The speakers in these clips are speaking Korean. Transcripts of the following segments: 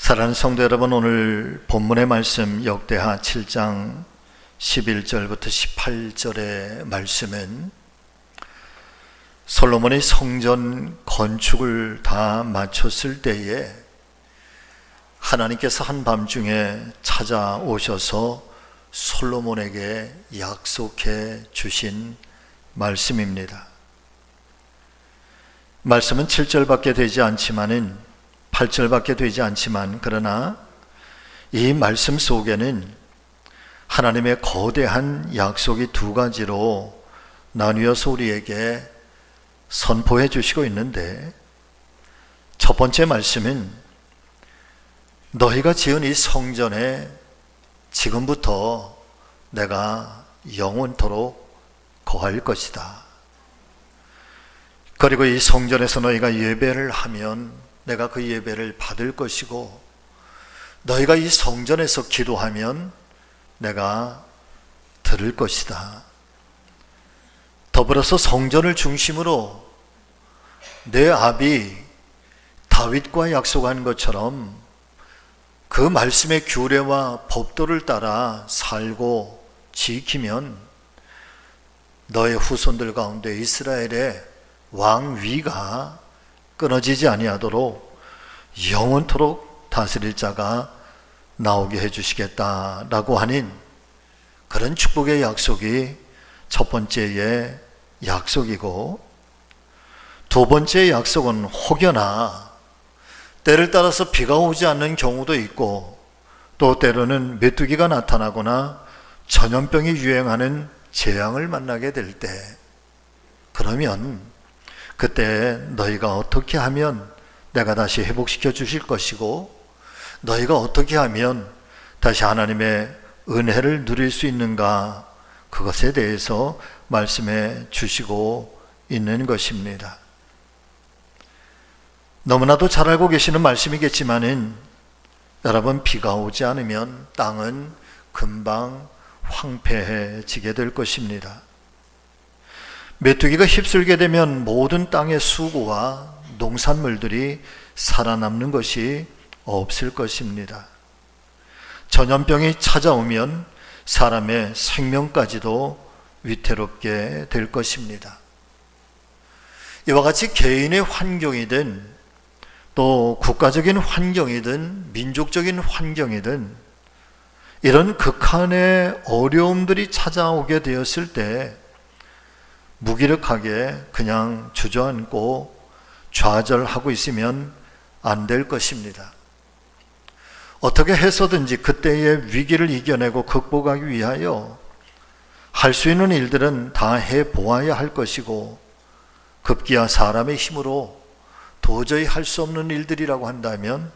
사랑하는 성도 여러분, 오늘 본문의 말씀 역대하 7장 11절부터 18절의 말씀은 솔로몬이 성전 건축을 다 마쳤을 때에 하나님께서 한밤중에 찾아오셔서 솔로몬에게 약속해 주신 말씀입니다. 말씀은 7절밖에 되지 않지만은 8절밖에 되지 않지만 그러나 이 말씀 속에는 하나님의 거대한 약속이 두 가지로 나뉘어서 우리에게 선포해 주시고 있는데, 첫 번째 말씀은 너희가 지은 이 성전에 지금부터 내가 영원토록 거할 것이다. 그리고 이 성전에서 너희가 예배를 하면 내가 그 예배를 받을 것이고, 너희가 이 성전에서 기도하면 내가 들을 것이다. 더불어서 성전을 중심으로 내 아비 다윗과 약속한 것처럼 그 말씀의 규례와 법도를 따라 살고 지키면 너의 후손들 가운데 이스라엘의 왕위가 끊어지지 아니하도록 영원토록 다스릴 자가 나오게 해주시겠다라고 하는 그런 축복의 약속이 첫 번째의 약속이고, 두 번째의 약속은 혹여나 때를 따라서 비가 오지 않는 경우도 있고, 또 때로는 메뚜기가 나타나거나 전염병이 유행하는 재앙을 만나게 될 때, 그러면 그때 너희가 어떻게 하면 내가 다시 회복시켜 주실 것이고, 너희가 어떻게 하면 다시 하나님의 은혜를 누릴 수 있는가, 그것에 대해서 말씀해 주시고 있는 것입니다. 너무나도 잘 알고 계시는 말씀이겠지만은 여러분, 비가 오지 않으면 땅은 금방 황폐해지게 될 것입니다. 메뚜기가 휩쓸게 되면 모든 땅의 수고와 농산물들이 살아남는 것이 없을 것입니다. 전염병이 찾아오면 사람의 생명까지도 위태롭게 될 것입니다. 이와 같이 개인의 환경이든 또 국가적인 환경이든 민족적인 환경이든 이런 극한의 어려움들이 찾아오게 되었을 때 무기력하게 그냥 주저앉고 좌절하고 있으면 안 될 것입니다. 어떻게 해서든지 그때의 위기를 이겨내고 극복하기 위하여 할 수 있는 일들은 다 해보아야 할 것이고, 급기야 사람의 힘으로 도저히 할 수 없는 일들이라고 한다면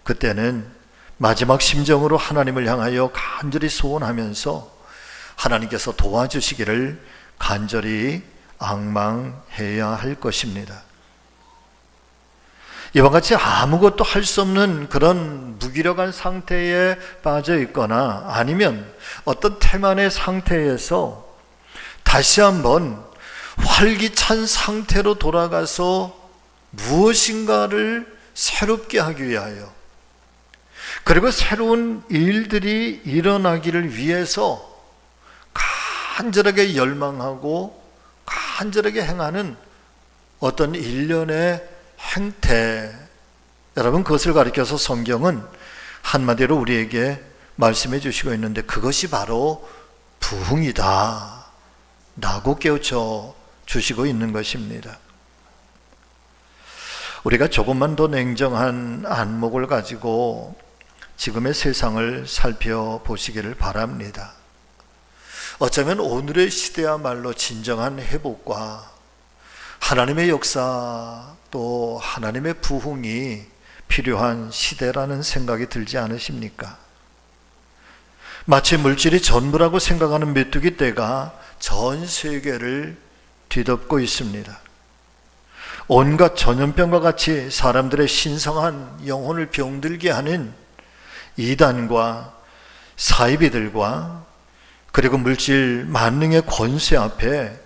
그때는 마지막 심정으로 하나님을 향하여 간절히 소원하면서 하나님께서 도와주시기를 간절히 앙망해야 할 것입니다. 이와 같이 아무것도 할 수 없는 그런 무기력한 상태에 빠져 있거나 아니면 어떤 태만의 상태에서 다시 한번 활기찬 상태로 돌아가서 무엇인가를 새롭게 하기 위하여, 그리고 새로운 일들이 일어나기를 위해서 간절하게 열망하고 간절하게 행하는 어떤 일련의 행태, 여러분, 그것을 가리켜서 성경은 한마디로 우리에게 말씀해 주시고 있는데, 그것이 바로 부흥이다 라고 깨우쳐 주시고 있는 것입니다. 우리가 조금만 더 냉정한 안목을 가지고 지금의 세상을 살펴보시기를 바랍니다. 어쩌면 오늘의 시대야말로 진정한 회복과 하나님의 역사 또 하나님의 부흥이 필요한 시대라는 생각이 들지 않으십니까? 마치 물질이 전부라고 생각하는 메뚜기 떼가 전 세계를 뒤덮고 있습니다. 온갖 전염병과 같이 사람들의 신성한 영혼을 병들게 하는 이단과 사이비들과 그리고 물질 만능의 권세 앞에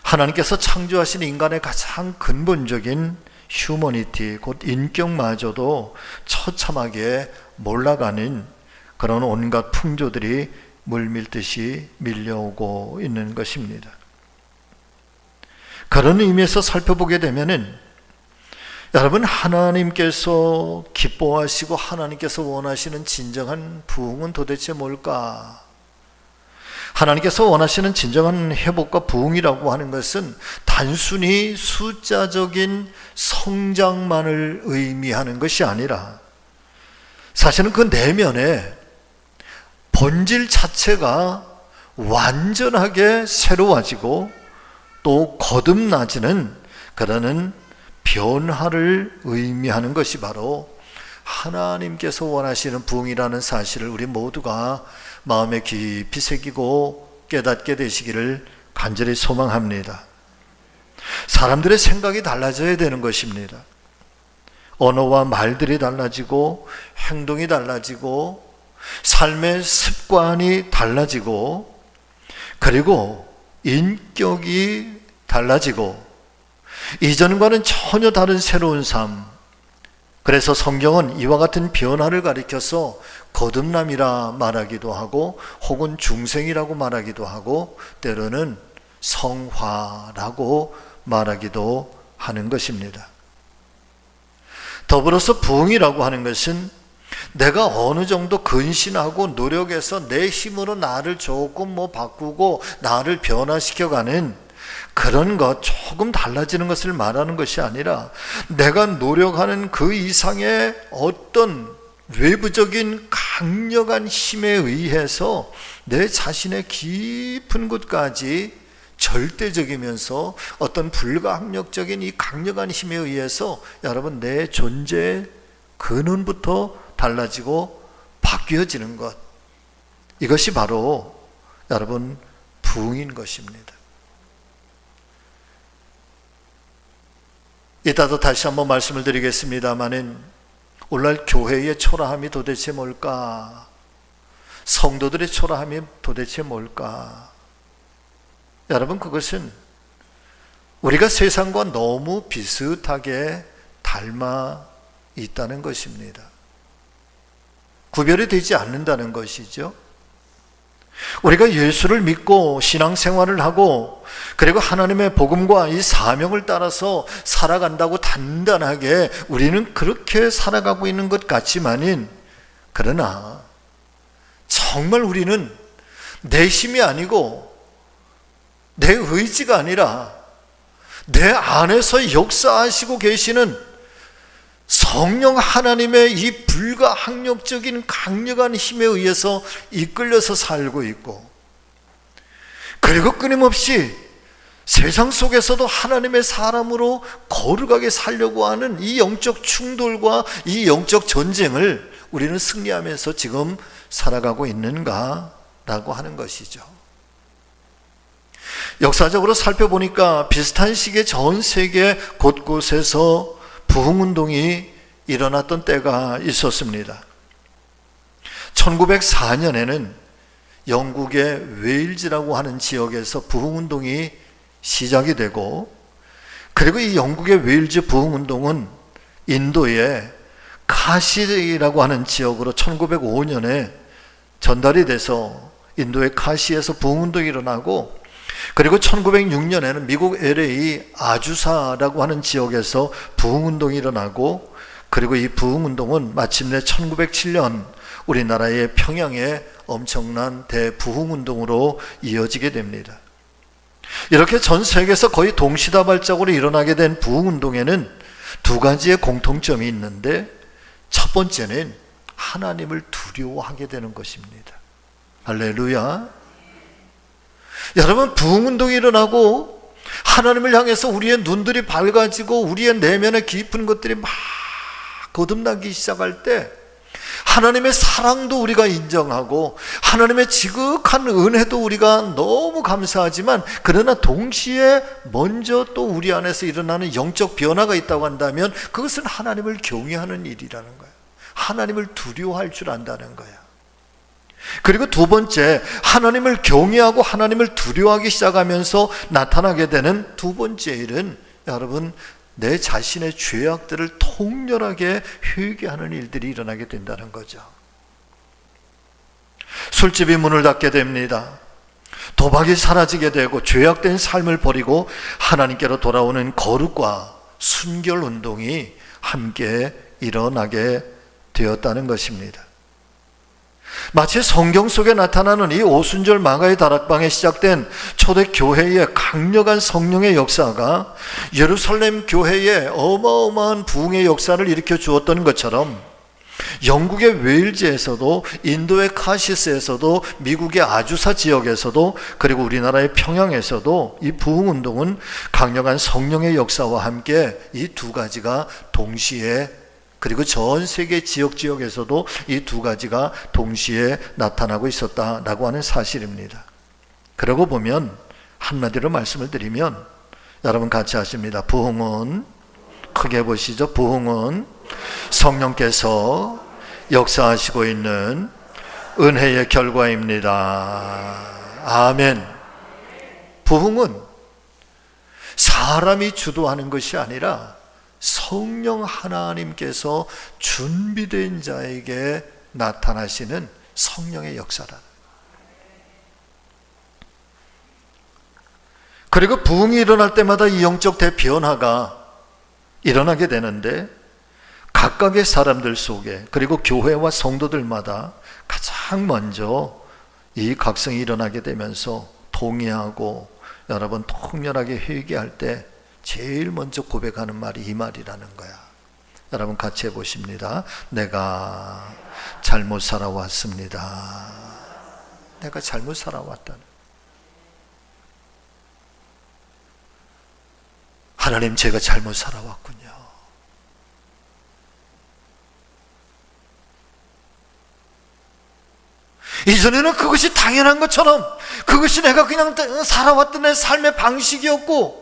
하나님께서 창조하신 인간의 가장 근본적인 휴머니티, 곧 인격마저도 처참하게 몰락하는 그런 온갖 풍조들이 물밀듯이 밀려오고 있는 것입니다. 그런 의미에서 살펴보게 되면은 여러분, 하나님께서 기뻐하시고 하나님께서 원하시는 진정한 부흥은 도대체 뭘까? 하나님께서 원하시는 진정한 회복과 부흥이라고 하는 것은 단순히 숫자적인 성장만을 의미하는 것이 아니라 사실은 그 내면에 본질 자체가 완전하게 새로워지고 또 거듭나지는 그러는 변화를 의미하는 것이 바로 하나님께서 원하시는 부흥이라는 사실을 우리 모두가 마음에 깊이 새기고 깨닫게 되시기를 간절히 소망합니다. 사람들의 생각이 달라져야 되는 것입니다. 언어와 말들이 달라지고 행동이 달라지고 삶의 습관이 달라지고 그리고 인격이 달라지고 이전과는 전혀 다른 새로운 삶. 그래서 성경은 이와 같은 변화를 가리켜서 거듭남이라 말하기도 하고 혹은 중생이라고 말하기도 하고 때로는 성화라고 말하기도 하는 것입니다. 더불어서 부흥이라고 하는 것은 내가 어느 정도 근신하고 노력해서 내 힘으로 나를 조금 바꾸고 나를 변화시켜가는 그런 것, 조금 달라지는 것을 말하는 것이 아니라 내가 노력하는 그 이상의 어떤 외부적인 강력한 힘에 의해서 내 자신의 깊은 곳까지 절대적이면서 어떤 불가항력적인 이 강력한 힘에 의해서 여러분 내 존재의 근원부터 달라지고 바뀌어지는 것, 이것이 바로 여러분 부흥인 것입니다. 이따도 다시 한번 말씀을 드리겠습니다마는 오늘날 교회의 초라함이 도대체 뭘까? 성도들의 초라함이 도대체 뭘까? 여러분, 그것은 우리가 세상과 너무 비슷하게 닮아 있다는 것입니다. 구별이 되지 않는다는 것이죠. 우리가 예수를 믿고 신앙생활을 하고 그리고 하나님의 복음과 이 사명을 따라서 살아간다고 단단하게 우리는 그렇게 살아가고 있는 것 같지만은, 그러나 정말 우리는 내 힘이 아니고 내 의지가 아니라 내 안에서 역사하시고 계시는 성령 하나님의 이 불가항력적인 강력한 힘에 의해서 이끌려서 살고 있고, 그리고 끊임없이 세상 속에서도 하나님의 사람으로 거룩하게 살려고 하는 이 영적 충돌과 이 영적 전쟁을 우리는 승리하면서 지금 살아가고 있는가라고 하는 것이죠. 역사적으로 살펴보니까 비슷한 시기에 전 세계 곳곳에서 부흥운동이 일어났던 때가 있었습니다. 1904년에는 영국의 웨일즈라고 하는 지역에서 부흥운동이 시작이 되고, 그리고 이 영국의 웨일즈 부흥운동은 인도의 카시라고 하는 지역으로 1905년에 전달이 돼서 인도의 카시에서 부흥운동이 일어나고, 그리고 1906년에는 미국 LA 아주사라고 하는 지역에서 부흥운동이 일어나고, 그리고 이 부흥운동은 마침내 1907년 우리나라의 평양에 엄청난 대부흥운동으로 이어지게 됩니다. 이렇게 전 세계에서 거의 동시다발적으로 일어나게 된 부흥운동에는 두 가지의 공통점이 있는데, 첫 번째는 하나님을 두려워하게 되는 것입니다. 할렐루야. 여러분, 부흥운동이 일어나고 하나님을 향해서 우리의 눈들이 밝아지고 우리의 내면의 깊은 것들이 막 거듭나기 시작할 때 하나님의 사랑도 우리가 인정하고 하나님의 지극한 은혜도 우리가 너무 감사하지만, 그러나 동시에 먼저 또 우리 안에서 일어나는 영적 변화가 있다고 한다면 그것은 하나님을 경외하는 일이라는 거예요. 하나님을 두려워할 줄 안다는 거예요. 그리고 두 번째, 하나님을 경외하고 하나님을 두려워하기 시작하면서 나타나게 되는 두 번째 일은 여러분 내 자신의 죄악들을 통렬하게 회개하는 일들이 일어나게 된다는 거죠. 술집이 문을 닫게 됩니다. 도박이 사라지게 되고 죄악된 삶을 버리고 하나님께로 돌아오는 거룩과 순결 운동이 함께 일어나게 되었다는 것입니다. 마치 성경 속에 나타나는 이 오순절 마가의 다락방에 시작된 초대 교회의 강력한 성령의 역사가 예루살렘 교회에 어마어마한 부흥의 역사를 일으켜 주었던 것처럼 영국의 웨일즈에서도, 인도의 카시스에서도, 미국의 아주사 지역에서도, 그리고 우리나라의 평양에서도 이 부흥운동은 강력한 성령의 역사와 함께 이 두 가지가 동시에, 그리고 전 세계 지역에서도 이 두 가지가 동시에 나타나고 있었다라고 하는 사실입니다. 그러고 보면 한마디로 말씀을 드리면, 여러분 같이 하십니다. 부흥은, 크게 보시죠. 부흥은 성령께서 역사하시고 있는 은혜의 결과입니다. 아멘. 부흥은 사람이 주도하는 것이 아니라 성령 하나님께서 준비된 자에게 나타나시는 성령의 역사라. 그리고 부흥이 일어날 때마다 이 영적 대변화가 일어나게 되는데, 각각의 사람들 속에, 그리고 교회와 성도들마다 가장 먼저 이 각성이 일어나게 되면서 동의하고 여러분 통렬하게 회개할 때 제일 먼저 고백하는 말이 이 말이라는 거야. 여러분 같이 해보십니다. 내가 잘못 살아왔습니다. 내가 잘못 살아왔다는. 하나님, 제가 잘못 살아왔군요. 이전에는 그것이 당연한 것처럼, 그것이 내가 그냥 살아왔던 내 삶의 방식이었고,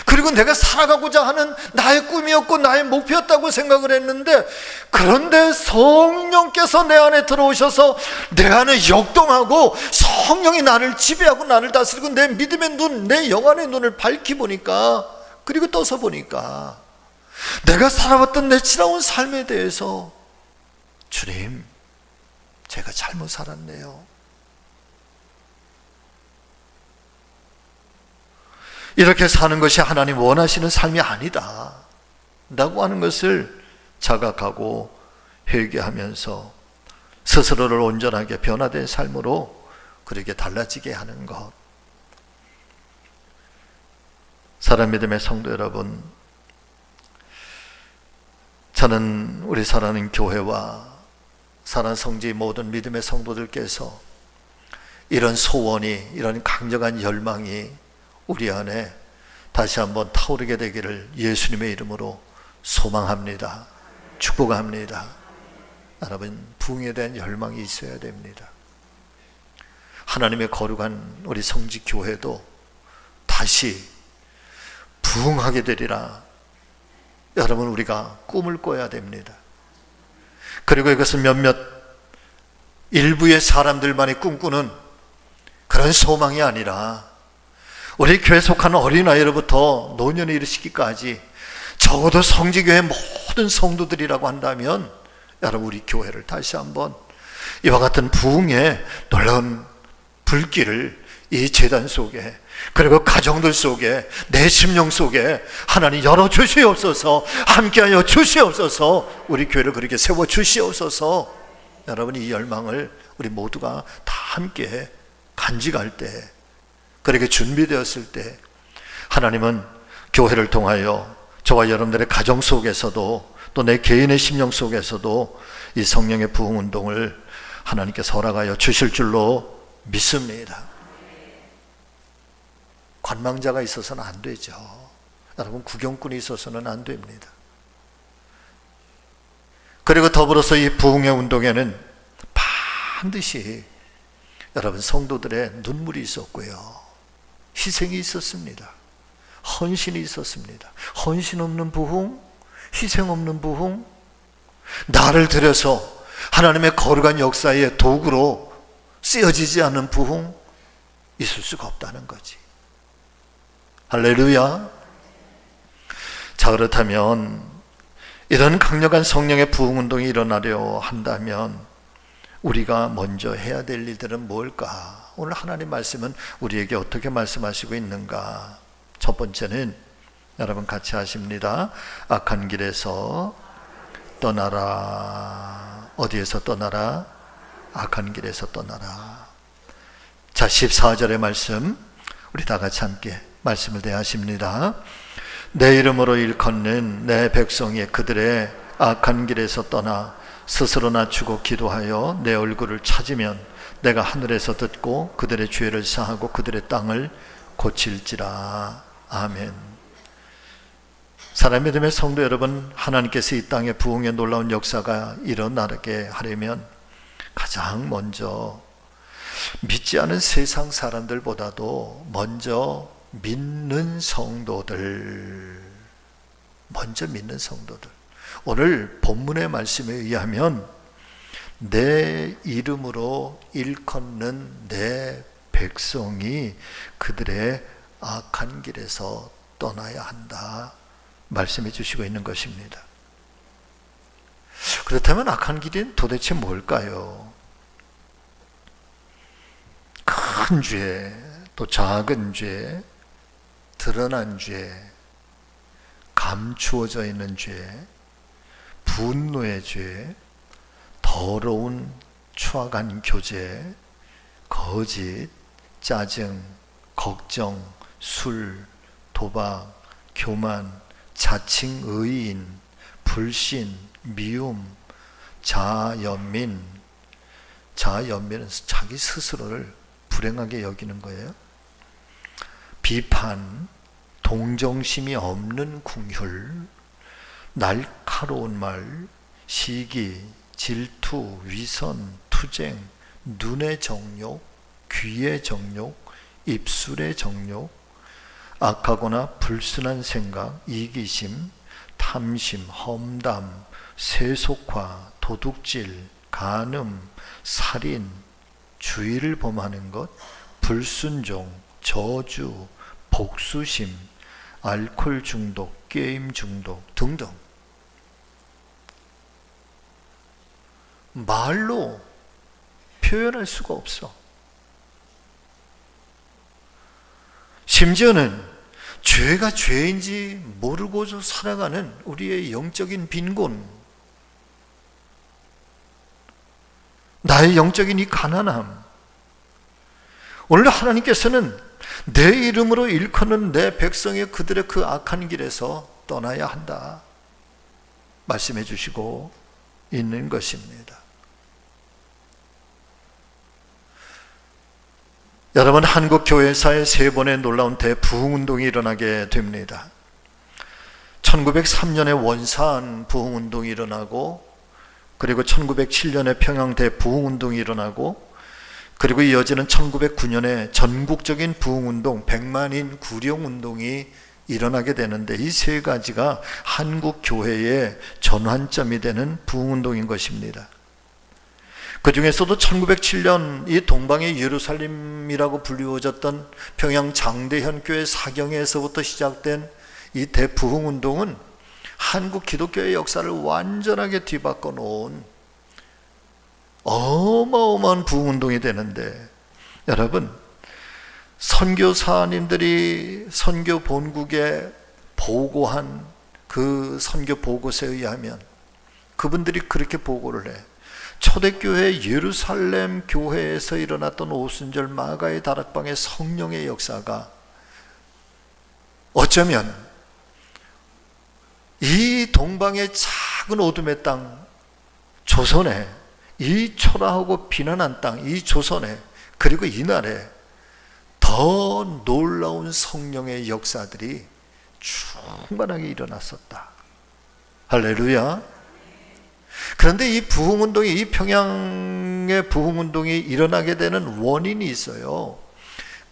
그리고 내가 살아가고자 하는 나의 꿈이었고 나의 목표였다고 생각을 했는데, 그런데 성령께서 내 안에 들어오셔서 내 안에 역동하고 성령이 나를 지배하고 나를 다스리고 내 믿음의 눈, 내 영안의 눈을 밝히 보니까, 그리고 떠서 보니까 내가 살아왔던 내 지나온 삶에 대해서, 주님, 제가 잘못 살았네요. 이렇게 사는 것이 하나님 원하시는 삶이 아니다 라고 하는 것을 자각하고 회개하면서 스스로를 온전하게 변화된 삶으로 그렇게 달라지게 하는 것. 사랑 믿음의 성도 여러분, 저는 우리 사랑하는 교회와 사랑 성지의 모든 믿음의 성도들께서 이런 소원이, 이런 강력한 열망이 우리 안에 다시 한번 타오르게 되기를 예수님의 이름으로 소망합니다. 축복합니다. 여러분, 부흥에 대한 열망이 있어야 됩니다. 하나님의 거룩한 우리 성지교회도 다시 부흥하게 되리라. 여러분, 우리가 꿈을 꿔야 됩니다. 그리고 이것은 몇몇 일부의 사람들만이 꿈꾸는 그런 소망이 아니라 우리 교회 속한 어린아이로부터 노년에 이르시기까지 적어도 성지교회 모든 성도들이라고 한다면, 여러분, 우리 교회를 다시 한번 이와 같은 부흥의 놀라운 불길을 이 제단 속에, 그리고 가정들 속에, 내 심령 속에 하나님 열어주시옵소서, 함께하여 주시옵소서, 우리 교회를 그렇게 세워주시옵소서. 여러분, 이 열망을 우리 모두가 다 함께 간직할 때, 그렇게 준비되었을 때, 하나님은 교회를 통하여 저와 여러분들의 가정 속에서도, 또 내 개인의 심령 속에서도 이 성령의 부흥운동을 하나님께서 허락하여 주실 줄로 믿습니다. 관망자가 있어서는 안 되죠. 여러분, 구경꾼이 있어서는 안 됩니다. 그리고 더불어서 이 부흥의 운동에는 반드시 여러분 성도들의 눈물이 있었고요, 희생이 있었습니다. 헌신이 있었습니다. 헌신 없는 부흥, 희생 없는 부흥, 나를 들여서 하나님의 거룩한 역사의 도구로 쓰여지지 않는 부흥, 있을 수가 없다는 거지. 할렐루야. 자, 그렇다면 이런 강력한 성령의 부흥운동이 일어나려 한다면 우리가 먼저 해야 될 일들은 뭘까? 오늘 하나님 말씀은 우리에게 어떻게 말씀하시고 있는가? 첫 번째는 여러분 같이 하십니다. 악한 길에서 떠나라. 어디에서 떠나라? 악한 길에서 떠나라. 자, 14절의 말씀 우리 다 같이 함께 말씀을 대하십니다. 내 이름으로 일컫는 내 백성이 그들의 악한 길에서 떠나 스스로 낮추고 기도하여 내 얼굴을 찾으면 내가 하늘에서 듣고 그들의 죄를 사하고 그들의 땅을 고칠지라. 아멘. 사랑의 믿음의 성도 여러분, 하나님께서 이 땅에 부흥의 놀라운 역사가 일어나게 하려면 가장 먼저 믿지 않은 세상 사람들보다도 먼저 믿는 성도들, 오늘 본문의 말씀에 의하면 내 이름으로 일컫는 내 백성이 그들의 악한 길에서 떠나야 한다 말씀해 주시고 있는 것입니다. 그렇다면 악한 길은 도대체 뭘까요? 큰 죄, 또 작은 죄, 드러난 죄, 감추어져 있는 죄, 분노의 죄, 더러운 추악한 교제, 거짓, 짜증, 걱정, 술, 도박, 교만, 자칭 의인, 불신, 미움, 자연민. 자연민은 자기 스스로를 불행하게 여기는 거예요. 비판, 동정심이 없는 궁휼, 날카로운 말, 시기, 질투, 위선, 투쟁, 눈의 정욕, 귀의 정욕, 입술의 정욕, 악하거나 불순한 생각, 이기심, 탐심, 험담, 세속화, 도둑질, 간음, 살인, 주의를 범하는 것, 불순종, 저주, 복수심, 알코올 중독, 게임 중독 등등. 말로 표현할 수가 없어. 심지어는 죄가 죄인지 모르고서 살아가는 우리의 영적인 빈곤, 나의 영적인 이 가난함. 오늘 하나님께서는 내 이름으로 일컫는 내 백성이 그들의 그 악한 길에서 떠나야 한다 말씀해 주시고 있는 것입니다. 여러분, 한국 교회사에 세 번의 놀라운 대부흥운동이 일어나게 됩니다. 1903년에 원산 부흥운동이 일어나고, 그리고 1907년에 평양 대부흥운동이 일어나고, 그리고 이어지는 1909년에 전국적인 부흥운동, 100만인 구령운동이 일어나게 되는데, 이 세 가지가 한국 교회의 전환점이 되는 부흥운동인 것입니다. 그 중에서도 1907년 이 동방의 예루살렘이라고 불리워졌던 평양 장대현 교회 사경에서부터 시작된 이 대부흥운동은 한국 기독교의 역사를 완전하게 뒤바꿔 놓은 어마어마한 부흥운동이 되는데, 여러분, 선교사님들이 선교 본국에 보고한 그 선교 보고서에 의하면 그분들이 그렇게 보고를 해. 초대교회 예루살렘 교회에서 일어났던 오순절 마가의 다락방의 성령의 역사가 어쩌면 이 동방의 작은 어둠의 땅 조선에, 이 초라하고 비난한 땅 이 조선에, 그리고 이날에 더 놀라운 성령의 역사들이 충만하게 일어났었다. 할렐루야. 그런데 이 부흥운동이, 이 평양의 부흥운동이 일어나게 되는 원인이 있어요.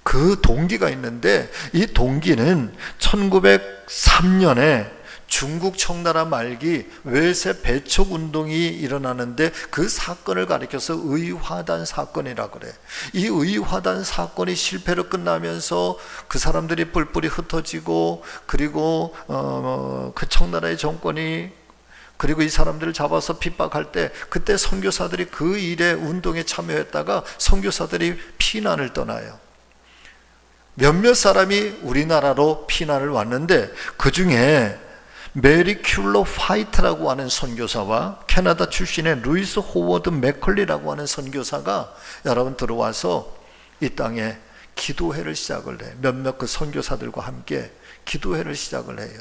그 동기가 있는데, 이 동기는 1903년에 중국 청나라 말기 외세 배척 운동이 일어나는데 그 사건을 가리켜서 의화단 사건이라고 그래. 이 의화단 사건이 실패로 끝나면서 그 사람들이 뿔뿔이 흩어지고, 그리고 그 청나라의 정권이 그리고 이 사람들을 잡아서 핍박할 때, 그때 선교사들이 그 일에 운동에 참여했다가 선교사들이 피난을 떠나요. 몇몇 사람이 우리나라로 피난을 왔는데, 그 중에 메리 큘러 화이트라고 하는 선교사와 캐나다 출신의 루이스 호워드 맥컬리라고 하는 선교사가 여러분 들어와서 이 땅에 기도회를 시작을 해. 몇몇 그 선교사들과 함께 기도회를 시작을 해요.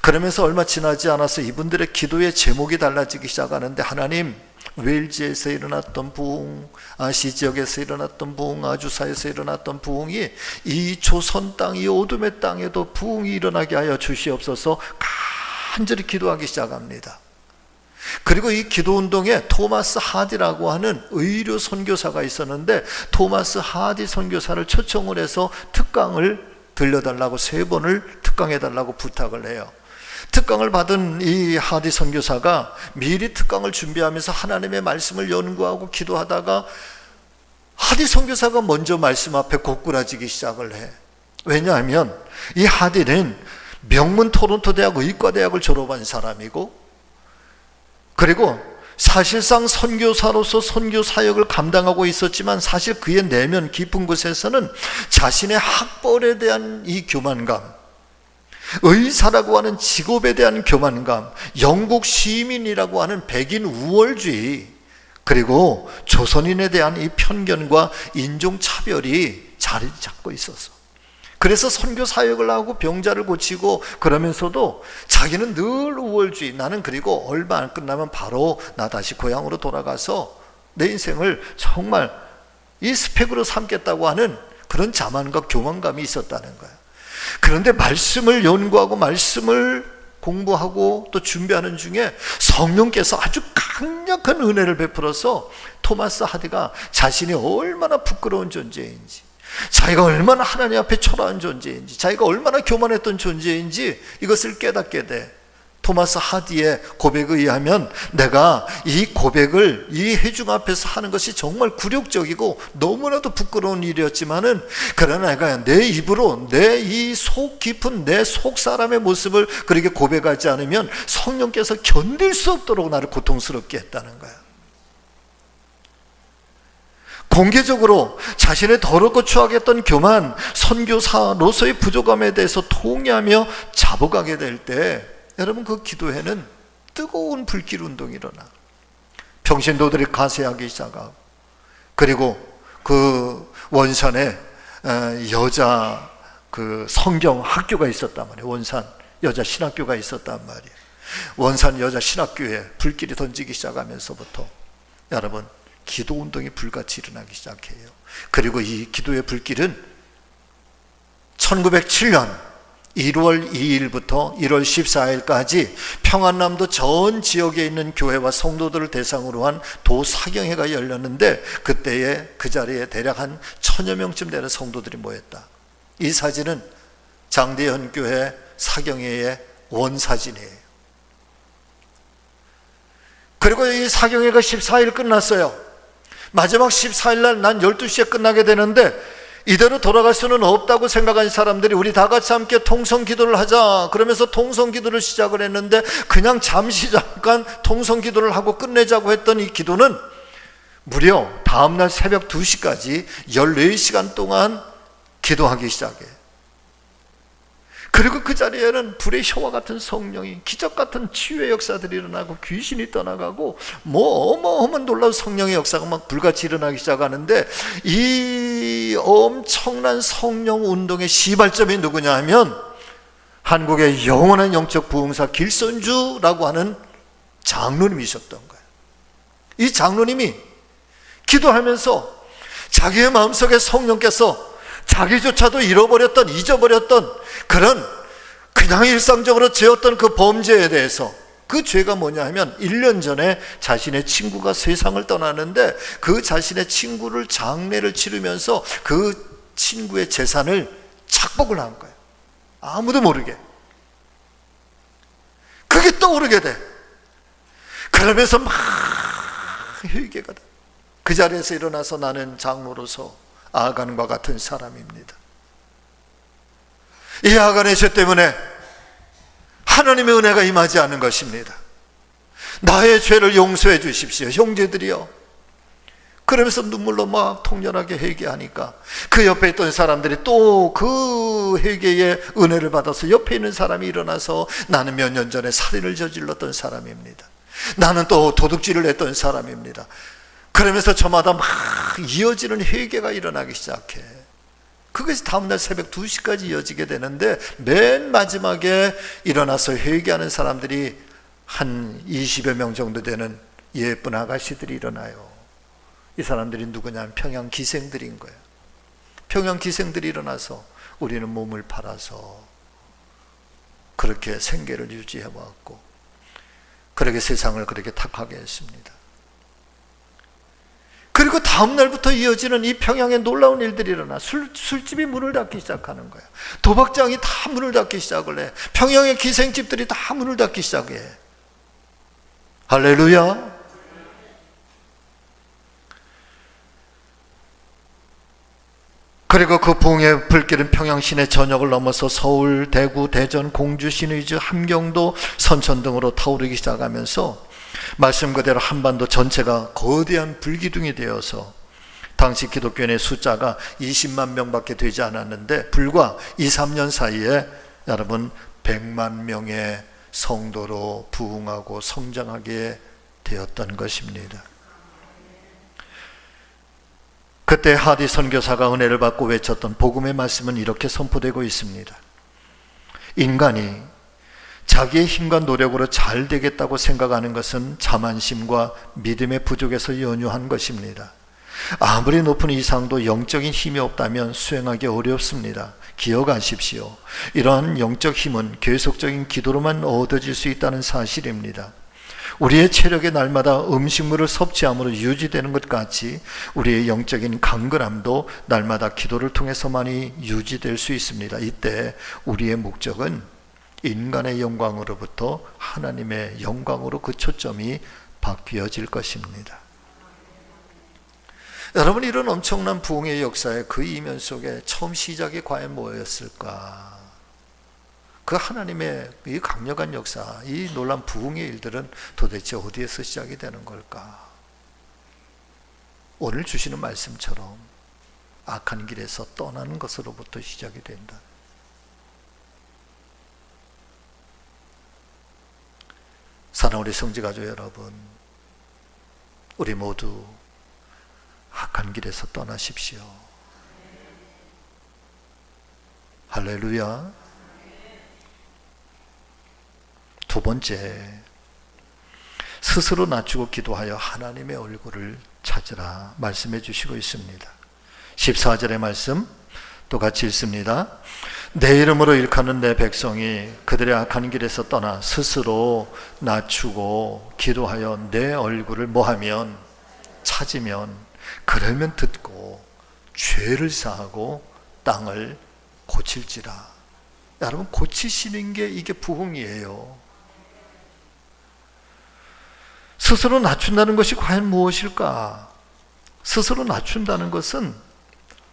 그러면서 얼마 지나지 않아서 이분들의 기도의 제목이 달라지기 시작하는데, 하나님, 웨일즈에서 일어났던 부흥, 아시 지역에서 일어났던 부흥, 아주사에서 일어났던 부흥이 이 조선 땅, 이 어둠의 땅에도 부흥이 일어나게 하여 주시옵소서 간절히 기도하기 시작합니다. 그리고 이 기도운동에 토마스 하디라고 하는 의료 선교사가 있었는데, 토마스 하디 선교사를 초청을 해서 특강을 들려달라고 3번을 특강해달라고 부탁을 해요. 특강을 받은 이 하디 선교사가 미리 특강을 준비하면서 하나님의 말씀을 연구하고 기도하다가 하디 선교사가 먼저 말씀 앞에 고꾸라지기 시작을 해. 왜냐하면 이 하디는 명문 토론토 대학 의과대학을 졸업한 사람이고, 그리고 사실상 선교사로서 선교 사역을 감당하고 있었지만, 사실 그의 내면 깊은 곳에서는 자신의 학벌에 대한 이 교만감, 의사라고 하는 직업에 대한 교만감, 영국 시민이라고 하는 백인 우월주의, 그리고 조선인에 대한 이 편견과 인종차별이 자리 잡고 있었어. 그래서 선교 사역을 하고 병자를 고치고 그러면서도 자기는 늘 우월주의, 나는 그리고 얼마 안 끝나면 바로 나 다시 고향으로 돌아가서 내 인생을 정말 이 스펙으로 삼겠다고 하는 그런 자만과 교만감이 있었다는 거야. 그런데 말씀을 연구하고 말씀을 공부하고 또 준비하는 중에 성령께서 아주 강력한 은혜를 베풀어서 토마스 하디가 자신이 얼마나 부끄러운 존재인지, 자기가 얼마나 하나님 앞에 초라한 존재인지, 자기가 얼마나 교만했던 존재인지 이것을 깨닫게 돼. 토마스 하디의 고백에 의하면 내가 이 고백을 이 회중 앞에서 하는 것이 정말 굴욕적이고 너무나도 부끄러운 일이었지만은, 그러나 내가 내 입으로 내 이 속 깊은 내 속 사람의 모습을 그렇게 고백하지 않으면 성령께서 견딜 수 없도록 나를 고통스럽게 했다는 거야. 공개적으로 자신의 더럽고 추악했던 교만, 선교사로서의 부족함에 대해서 통회하며 잡아가게 될 때, 여러분 그 기도회는 뜨거운 불길 운동이 일어나. 평신도들이 가세하기 시작하고, 그리고 그 원산에 여자 그 성경 학교가 있었단 말이에요. 원산 여자 신학교가 있었단 말이에요. 원산 여자 신학교에 불길이 던지기 시작하면서부터 여러분 기도 운동이 불같이 일어나기 시작해요. 그리고 이 기도의 불길은 1907년 1월 2일부터 1월 14일까지 평안남도 전 지역에 있는 교회와 성도들을 대상으로 한 도사경회가 열렸는데, 그때에 그 자리에 대략 한 1000여 명쯤 되는 성도들이 모였다. 이 사진은 장대현 교회 사경회의 원사진이에요. 그리고 이 사경회가 14일 끝났어요. 마지막 14일 날 난 12시에 끝나게 되는데, 이대로 돌아갈 수는 없다고 생각한 사람들이 우리 다 같이 함께 통성기도를 하자 그러면서 통성기도를 시작을 했는데, 그냥 잠깐 통성기도를 하고 끝내자고 했던 이 기도는 무려 다음날 새벽 2시까지 14시간 동안 기도하기 시작해. 그리고 그 자리에는 불의 혀와 같은 성령이, 기적 같은 치유의 역사들이 일어나고 귀신이 떠나가고 뭐 어마어마한 놀라운 성령의 역사가 막 불같이 일어나기 시작하는데, 이 엄청난 성령 운동의 시발점이 누구냐 하면 한국의 영원한 영적 부흥사 길선주라고 하는 장로님이셨던 거예요. 이 장로님이 기도하면서 자기의 마음속에 성령께서 자기조차도 잊어버렸던 그냥 일상적으로 지었던 그 범죄에 대해서, 그 죄가 뭐냐 하면 1년 전에 자신의 친구가 세상을 떠나는데 그 자신의 친구를 장례를 치르면서 그 친구의 재산을 착복을 한 거예요. 아무도 모르게. 그게 떠오르게 돼. 그러면서 막 회개가 돼. 그 자리에서 일어나서 나는 장로로서 아간과 같은 사람입니다. 이 아간의 죄 때문에 하나님의 은혜가 임하지 않은 것입니다. 나의 죄를 용서해 주십시오, 형제들이여. 그러면서 눈물로 막 통렬하게 회개하니까 그 옆에 있던 사람들이 또 그 회개의 은혜를 받아서 옆에 있는 사람이 일어나서 나는 몇 년 전에 살인을 저질렀던 사람입니다. 나는 또 도둑질을 했던 사람입니다. 그러면서 저마다 막 이어지는 회개가 일어나기 시작해. 그것이 다음날 새벽 2시까지 이어지게 되는데 맨 마지막에 일어나서 회개하는 사람들이 한 20여 명 정도 되는 예쁜 아가씨들이 일어나요. 이 사람들이 누구냐면 평양 기생들인 거예요. 평양 기생들이 일어나서 우리는 몸을 팔아서 그렇게 생계를 유지해 왔고 그렇게 세상을 그렇게 탁하게 했습니다. 그리고 다음 날부터 이어지는 이 평양에 놀라운 일들이 일어나. 술집이 문을 닫기 시작하는 거야. 도박장이 다 문을 닫기 시작을 해. 평양의 기생집들이 다 문을 닫기 시작해. 할렐루야. 그리고 그 부흥의 불길은 평양 시내 전역을 넘어서 서울, 대구, 대전, 공주, 신의주, 함경도, 선천 등으로 타오르기 시작하면서 말씀 그대로 한반도 전체가 거대한 불기둥이 되어서 당시 기독교인의 숫자가 20만 명밖에 되지 않았는데 불과 2, 3년 사이에 여러분 100만 명의 성도로 부흥하고 성장하게 되었던 것입니다. 그때 하디 선교사가 은혜를 받고 외쳤던 복음의 말씀은 이렇게 선포되고 있습니다. 인간이 자기의 힘과 노력으로 잘 되겠다고 생각하는 것은 자만심과 믿음의 부족에서 연유한 것입니다. 아무리 높은 이상도 영적인 힘이 없다면 수행하기 어렵습니다. 기억하십시오. 이러한 영적 힘은 계속적인 기도로만 얻어질 수 있다는 사실입니다. 우리의 체력이 날마다 음식물을 섭취함으로 유지되는 것 같이 우리의 영적인 강건함도 날마다 기도를 통해서만이 유지될 수 있습니다. 이때 우리의 목적은 인간의 영광으로부터 하나님의 영광으로 그 초점이 바뀌어질 것입니다. 여러분, 이런 엄청난 부흥의 역사의 그 이면 속에 처음 시작이 과연 뭐였을까? 그 하나님의 이 강력한 역사, 이 놀라운 부흥의 일들은 도대체 어디에서 시작이 되는 걸까? 오늘 주시는 말씀처럼 악한 길에서 떠나는 것으로부터 시작이 된다. 사랑하는 우리 성지가족 여러분, 우리 모두 악한 길에서 떠나십시오. 할렐루야. 두 번째, 스스로 낮추고 기도하여 하나님의 얼굴을 찾으라 말씀해 주시고 있습니다. 14절의 말씀 똑같이 읽습니다. 내 이름으로 일컫는 내 백성이 그들의 악한 길에서 떠나 스스로 낮추고 기도하여 내 얼굴을 뭐하면 찾으면 그러면 듣고 죄를 사하고 땅을 고칠지라. 여러분, 고치시는 게 이게 부흥이에요. 스스로 낮춘다는 것이 과연 무엇일까? 스스로 낮춘다는 것은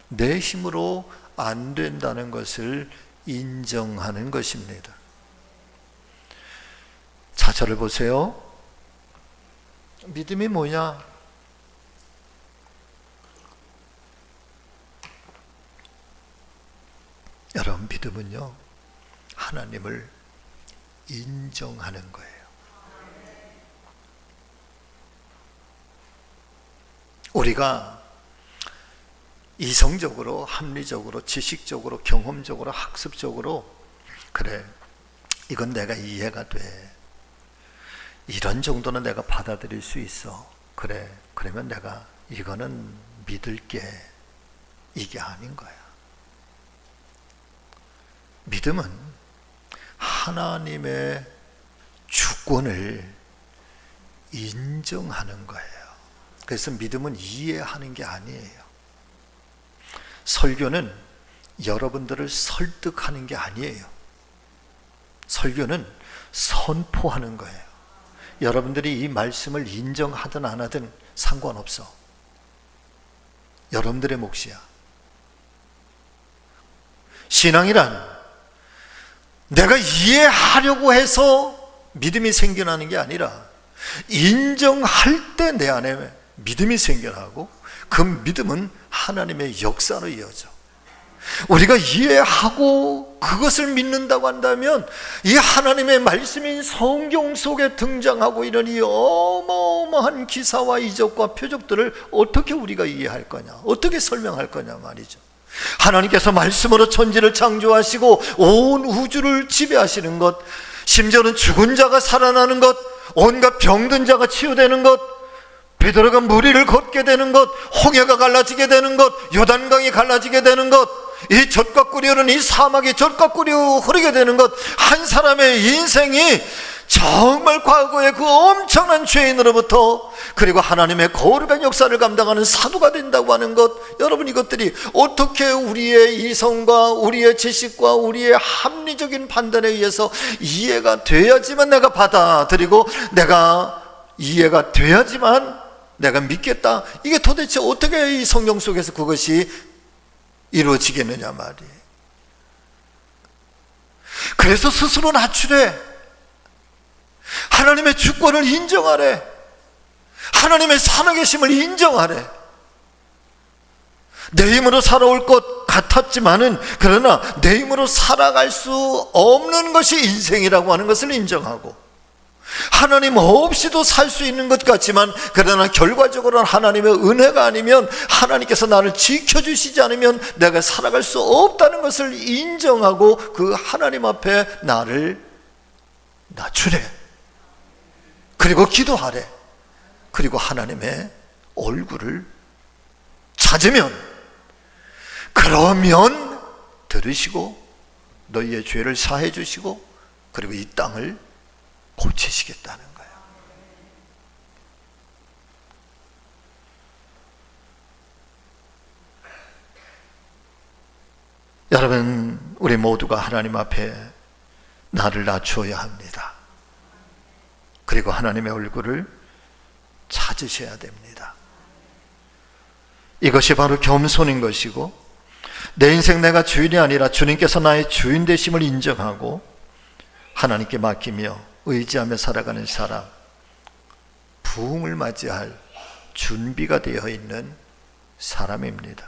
내 힘으로 안 된다는 것을 인정하는 것입니다. 자, 저를 보세요. 믿음이 뭐냐? 여러분, 믿음은요, 하나님을 인정하는 거예요. 우리가 이성적으로, 합리적으로, 지식적으로, 경험적으로, 학습적으로 그래, 이건 내가 이해가 돼. 이런 정도는 내가 받아들일 수 있어. 그래, 그러면 내가 이거는 믿을게. 이게 아닌 거야. 믿음은 하나님의 주권을 인정하는 거예요. 그래서 믿음은 이해하는 게 아니에요. 설교는 여러분들을 설득하는 게 아니에요. 설교는 선포하는 거예요. 여러분들이 이 말씀을 인정하든 안 하든 상관없어. 여러분들의 몫이야. 신앙이란 내가 이해하려고 해서 믿음이 생겨나는 게 아니라 인정할 때 내 안에 믿음이 생겨나고 그 믿음은 하나님의 역사로 이어져. 우리가 이해하고 그것을 믿는다고 한다면 이 하나님의 말씀인 성경 속에 등장하고 있는 이 어마어마한 기사와 이적과 표적들을 어떻게 우리가 이해할 거냐, 어떻게 설명할 거냐 말이죠. 하나님께서 말씀으로 천지를 창조하시고 온 우주를 지배하시는 것, 심지어는 죽은 자가 살아나는 것, 온갖 병든 자가 치유되는 것, 베드로가 물 위를 걷게 되는 것, 홍해가 갈라지게 되는 것, 요단강이 갈라지게 되는 것, 이 젖과 꿀이 흐르는 이 사막이 젖과 꿀이 흐르게 되는 것, 한 사람의 인생이 정말 과거의 그 엄청난 죄인으로부터 그리고 하나님의 거룩한 역사를 감당하는 사도가 된다고 하는 것, 여러분 이것들이 어떻게 우리의 이성과 우리의 지식과 우리의 합리적인 판단에 의해서 이해가 돼야지만 내가 받아들이고 내가 이해가 돼야지만 내가 믿겠다, 이게 도대체 어떻게 이 성경 속에서 그것이 이루어지겠느냐 말이에요. 그래서 스스로 낮추래. 하나님의 주권을 인정하래. 하나님의 살아계심을 인정하래. 내 힘으로 살아올 것 같았지만은 그러나 내 힘으로 살아갈 수 없는 것이 인생이라고 하는 것을 인정하고, 하나님 없이도 살 수 있는 것 같지만 그러나 결과적으로는 하나님의 은혜가 아니면, 하나님께서 나를 지켜주시지 않으면 내가 살아갈 수 없다는 것을 인정하고 그 하나님 앞에 나를 낮추래. 그리고 기도하래. 그리고 하나님의 얼굴을 찾으면, 그러면 들으시고 너희의 죄를 사해 주시고 그리고 이 땅을 고치시겠다는 거예요. 여러분, 우리 모두가 하나님 앞에 나를 낮추어야 합니다. 그리고 하나님의 얼굴을 찾으셔야 됩니다. 이것이 바로 겸손인 것이고, 내 인생 내가 주인이 아니라 주님께서 나의 주인 되심을 인정하고 하나님께 맡기며 의지하며 살아가는 사람, 부흥을 맞이할 준비가 되어 있는 사람입니다.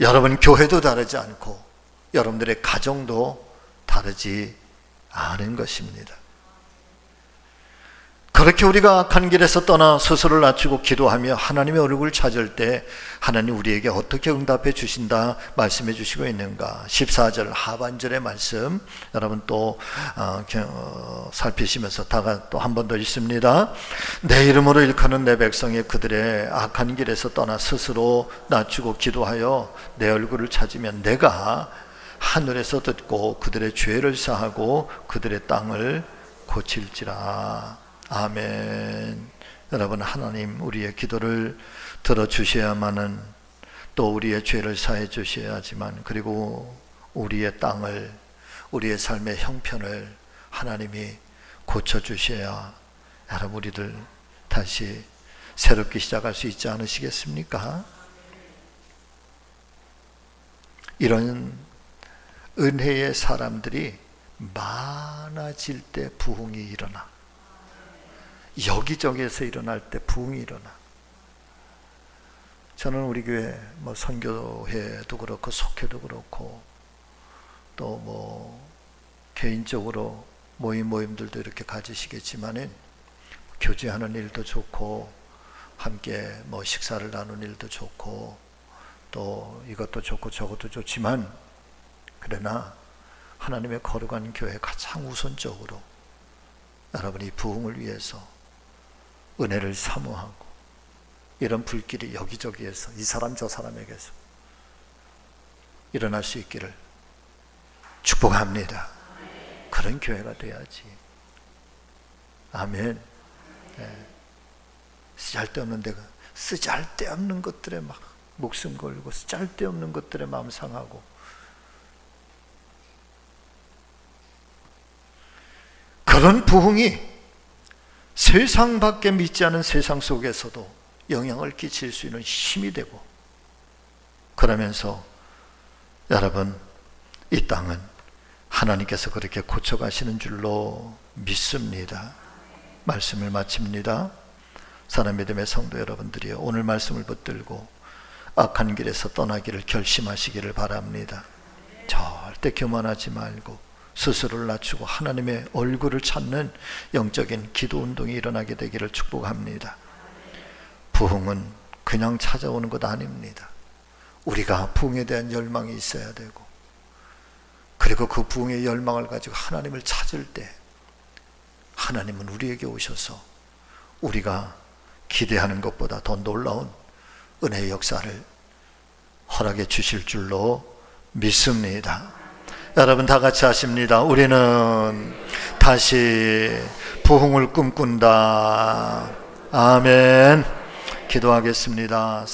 여러분 교회도 다르지 않고 여러분들의 가정도 다르지 않은 것입니다. 그렇게 우리가 악한 길에서 떠나 스스로를 낮추고 기도하며 하나님의 얼굴을 찾을 때 하나님 우리에게 어떻게 응답해 주신다 말씀해 주시고 있는가. 14절 하반절의 말씀 여러분 또 살피시면서 다가 또 한 번 더 읽습니다. 내 이름으로 일컫는 내 백성이 그들의 악한 길에서 떠나 스스로 낮추고 기도하여 내 얼굴을 찾으면 내가 하늘에서 듣고 그들의 죄를 사하고 그들의 땅을 고칠지라. 아멘. 여러분, 하나님 우리의 기도를 들어주셔야만은 또 우리의 죄를 사해 주셔야지만, 그리고 우리의 땅을, 우리의 삶의 형편을 하나님이 고쳐주셔야 여러분 우리들 다시 새롭게 시작할 수 있지 않으시겠습니까? 이런 은혜의 사람들이 많아질 때 부흥이 일어나. 여기저기에서 일어날 때 부흥이 일어나. 저는 우리 교회 선교회도 그렇고 속회도 그렇고 또 개인적으로 모임들도 이렇게 가지시겠지만은 교제하는 일도 좋고 함께 식사를 나누는 일도 좋고 또 이것도 좋고 저것도 좋지만, 그러나 하나님의 거룩한 교회 가장 우선적으로 여러분이 부흥을 위해서 은혜를 사모하고 이런 불길이 여기저기에서 이 사람 저 사람에게서 일어날 수 있기를 축복합니다. 그런 교회가 돼야지. 아멘. 네. 쓰잘데없는 것들에 막 목숨 걸고 쓰잘데없는 것들에 마음 상하고 그런 부흥이 세상 밖에 믿지 않은 세상 속에서도 영향을 끼칠 수 있는 힘이 되고, 그러면서 여러분, 이 땅은 하나님께서 그렇게 고쳐가시는 줄로 믿습니다. 말씀을 마칩니다. 사랑 믿음의 성도 여러분들이요, 오늘 말씀을 붙들고 악한 길에서 떠나기를 결심하시기를 바랍니다. 절대 교만하지 말고 스스로를 낮추고 하나님의 얼굴을 찾는 영적인 기도 운동이 일어나게 되기를 축복합니다. 부흥은 그냥 찾아오는 것 아닙니다. 우리가 부흥에 대한 열망이 있어야 되고, 그리고 그 부흥의 열망을 가지고 하나님을 찾을 때 하나님은 우리에게 오셔서 우리가 기대하는 것보다 더 놀라운 은혜의 역사를 허락해 주실 줄로 믿습니다. 여러분 다 같이 하십니다. 우리는 다시 부흥을 꿈꾼다. 아멘. 기도하겠습니다.